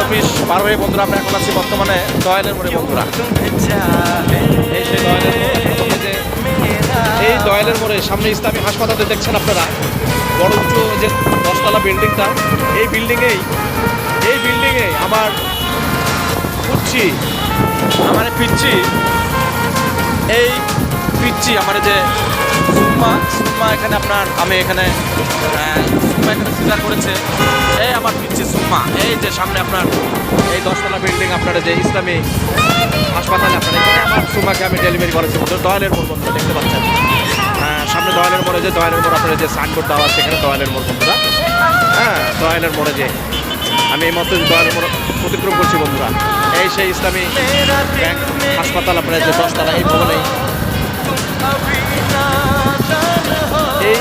Office পার হয়ে বন্ধুরা আমরা এখন আছি বর্তমানে দয়ালের মোড়ে বন্ধুরা। এই সেই দয়ালের মোড়ে, এই দয়ালের মোড়ে সামনে ইসলামী হাসপাতালে দেখছেন আপনারা বড় উঁচু যে 10তলা বিল্ডিংটা, এই বিল্ডিংয়ে আমার পিচ্ছি আমার যে সুম্মা এখানে আপনার সুম্মা এখানে সিজার করেছে। এই আমার পিচ্ছি সুম্মা, এই যে সামনে আপনার এই 10তলা বিল্ডিং আপনার যে ইসলামী হাসপাতালে আপনার এখানে আমার সুম্মাকে আমি ডেলিভারি করেছি বন্ধুরা। দয়ালের মোড় বন্ধুরা দেখতে পাচ্ছেন, সামনে দয়ালের মোড়ে যে দয়ালের মোড় আপনার যে সাইনবোর্ড দেওয়া আছে এখানে দয়ালের মোড় বন্ধুরা। দয়ালের মোড়ে যে আমি এই মতো দয়ালের মোড় অতিক্রম করছি বন্ধুরা। এই সেই ইসলামী ব্যাংক হাসপাতাল আপনার যে 10তলা এই ভবনে এই